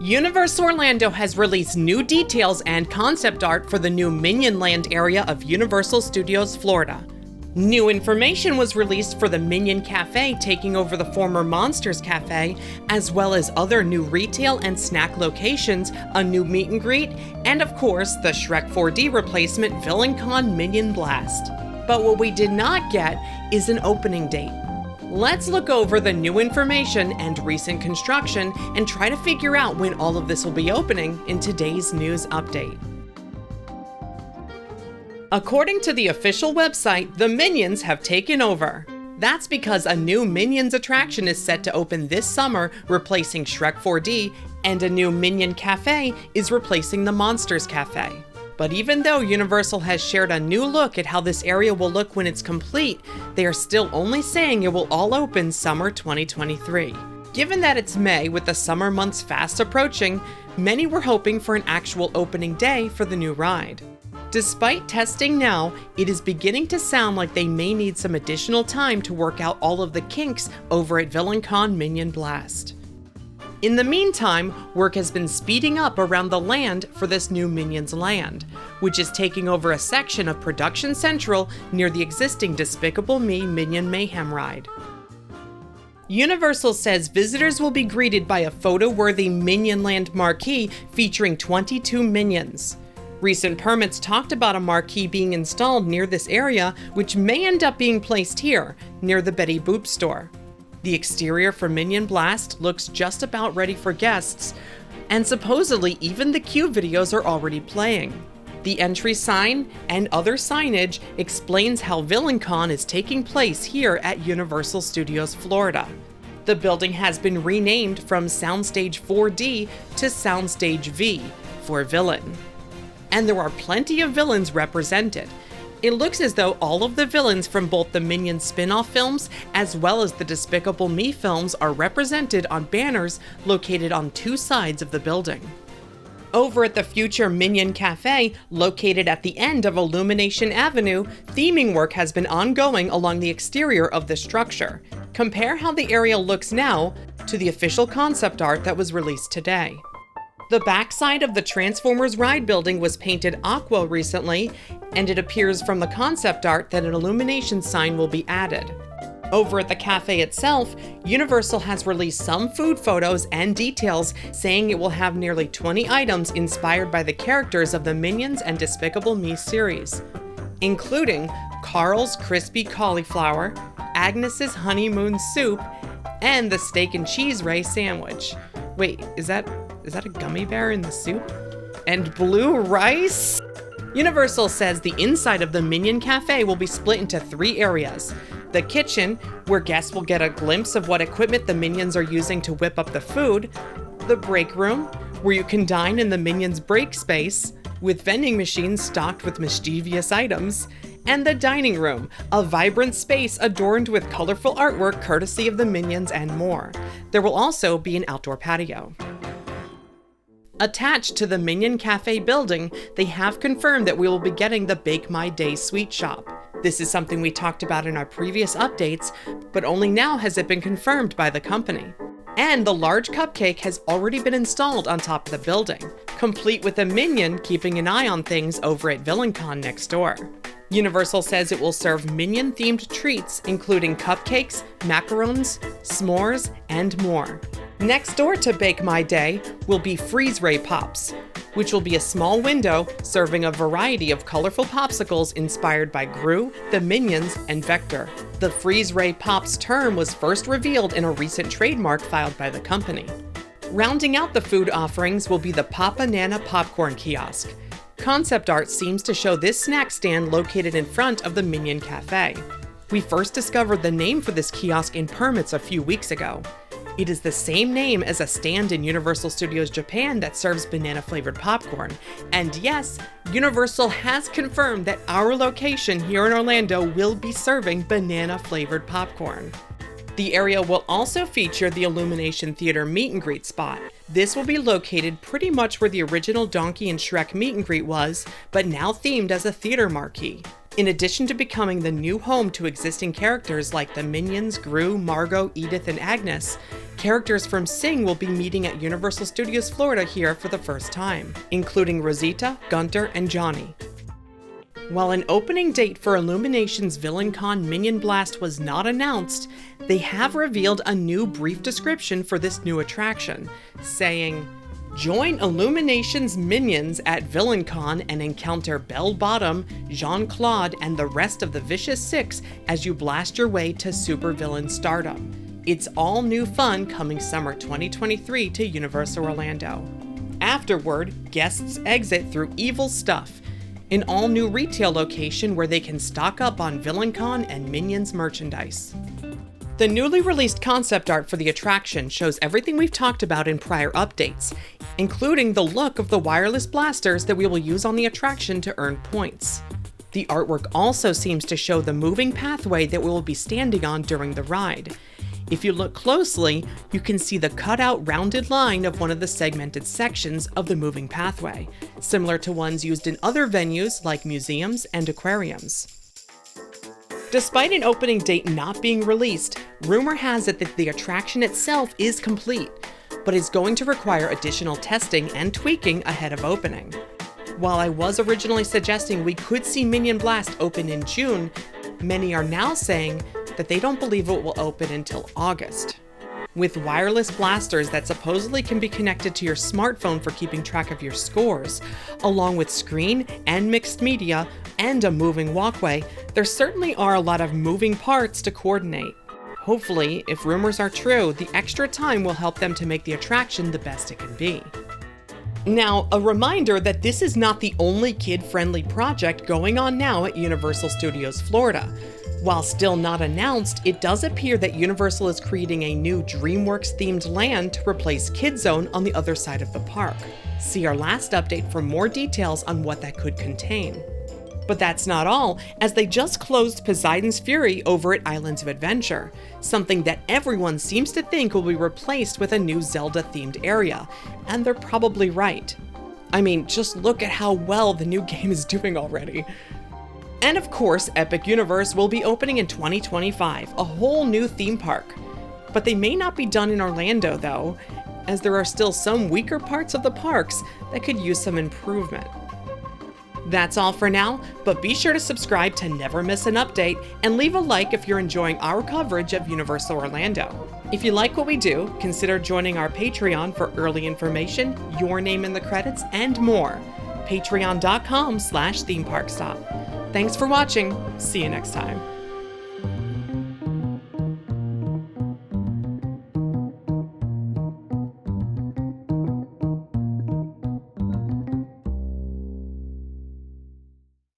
Universal Orlando has released new details and concept art for the new Minion Land area of Universal Studios Florida. New information was released for the Minion Cafe taking over the former Monsters Cafe, as well as other new retail and snack locations, a new meet and greet, and of course, the Shrek 4D replacement VillainCon Minion Blast. But what we did not get is an opening date. Let's look over the new information and recent construction and try to figure out when all of this will be opening in today's news update. According to the official website, the Minions have taken over. That's because a new Minions attraction is set to open this summer, replacing Shrek 4D, and a new Minion Cafe is replacing the Monsters Cafe. But even though Universal has shared a new look at how this area will look when it's complete, they are still only saying it will all open summer 2023. Given that it's May with the summer months fast approaching, many were hoping for an actual opening day for the new ride. Despite testing now, it is beginning to sound like they may need some additional time to work out all of the kinks over at VillainCon Minion Blast. In the meantime, work has been speeding up around the land for this new Minions Land, which is taking over a section of Production Central near the existing Despicable Me Minion Mayhem ride. Universal says visitors will be greeted by a photo-worthy Minion Land marquee featuring 22 Minions. Recent permits talked about a marquee being installed near this area, which may end up being placed here, near the Betty Boop store. The exterior for Minion Blast looks just about ready for guests, and supposedly even the queue videos are already playing. The entry sign and other signage explains how VillainCon is taking place here at Universal Studios Florida. The building has been renamed from Soundstage 4D to Soundstage V for Villain. And there are plenty of villains represented. It looks as though all of the villains from both the Minions spin-off films as well as the Despicable Me films are represented on banners located on two sides of the building. Over at the future Minion Cafe, located at the end of Illumination Avenue, theming work has been ongoing along the exterior of the structure. Compare how the area looks now to the official concept art that was released today. The backside of the Transformers ride building was painted aqua recently, and it appears from the concept art that an Illumination sign will be added. Over at the cafe itself, Universal has released some food photos and details saying it will have nearly 20 items inspired by the characters of the Minions and Despicable Me series, including Carl's Crispy Cauliflower, Agnes's Honeymoon Soup, and the Steak and Cheese Ray sandwich. Wait, is that a gummy bear in the soup? And blue rice? Universal says the inside of the Minion Cafe will be split into 3 areas. The kitchen, where guests will get a glimpse of what equipment the Minions are using to whip up the food. The break room, where you can dine in the Minions' break space, with vending machines stocked with mischievous items. And the dining room, a vibrant space adorned with colorful artwork courtesy of the Minions and more. There will also be an outdoor patio. Attached to the Minion Cafe building, they have confirmed that we will be getting the Bake My Day sweet shop. This is something we talked about in our previous updates, but only now has it been confirmed by the company. And the large cupcake has already been installed on top of the building, complete with a Minion keeping an eye on things over at VillainCon next door. Universal says it will serve Minion-themed treats, including cupcakes, macarons, s'mores, and more. Next door to Bake My Day will be Freeze Ray Pops, which will be a small window serving a variety of colorful popsicles inspired by Gru, the Minions, and Vector. The Freeze Ray Pops term was first revealed in a recent trademark filed by the company. Rounding out the food offerings will be the Papa Nana popcorn kiosk. Concept art seems to show this snack stand located in front of the Minion Cafe. We first discovered the name for this kiosk in permits a few weeks ago. It is the same name as a stand in Universal Studios Japan that serves banana-flavored popcorn. And yes, Universal has confirmed that our location here in Orlando will be serving banana-flavored popcorn. The area will also feature the Illumination Theater meet and greet spot. This will be located pretty much where the original Donkey and Shrek meet and greet was, but now themed as a theater marquee. In addition to becoming the new home to existing characters like the Minions, Gru, Margot, Edith, and Agnes, characters from Sing will be meeting at Universal Studios Florida here for the first time, including Rosita, Gunter, and Johnny. While an opening date for Illumination's VillainCon Minion Blast was not announced, they have revealed a new brief description for this new attraction, saying, "Join Illumination's Minions at VillainCon and encounter Bell Bottom, Jean-Claude, and the rest of the Vicious Six as you blast your way to supervillain stardom. It's all new fun coming summer 2023 to Universal Orlando." Afterward, guests exit through Evil Stuff, an all-new retail location where they can stock up on VillainCon and Minions merchandise. The newly released concept art for the attraction shows everything we've talked about in prior updates, including the look of the wireless blasters that we will use on the attraction to earn points. The artwork also seems to show the moving pathway that we will be standing on during the ride. If you look closely, you can see the cutout rounded line of one of the segmented sections of the moving pathway, similar to ones used in other venues like museums and aquariums. Despite an opening date not being released, rumor has it that the attraction itself is complete, but is going to require additional testing and tweaking ahead of opening. While I was originally suggesting we could see Minion Blast open in June, many are now saying that they don't believe it will open until August. With wireless blasters that supposedly can be connected to your smartphone for keeping track of your scores, along with screen and mixed media and a moving walkway, there certainly are a lot of moving parts to coordinate. Hopefully, if rumors are true, the extra time will help them to make the attraction the best it can be. Now, a reminder that this is not the only kid-friendly project going on now at Universal Studios Florida. While still not announced, it does appear that Universal is creating a new DreamWorks-themed land to replace Kid Zone on the other side of the park. See our last update for more details on what that could contain. But that's not all, as they just closed Poseidon's Fury over at Islands of Adventure, something that everyone seems to think will be replaced with a new Zelda-themed area, and they're probably right. I mean, just look at how well the new game is doing already. And of course, Epic Universe will be opening in 2025, a whole new theme park. But they may not be done in Orlando though, as there are still some weaker parts of the parks that could use some improvement. That's all for now, but be sure to subscribe to never miss an update and leave a like if you're enjoying our coverage of Universal Orlando. If you like what we do, consider joining our Patreon for early information, your name in the credits, and more. Patreon.com/themeparkstop. Thanks for watching. See you next time.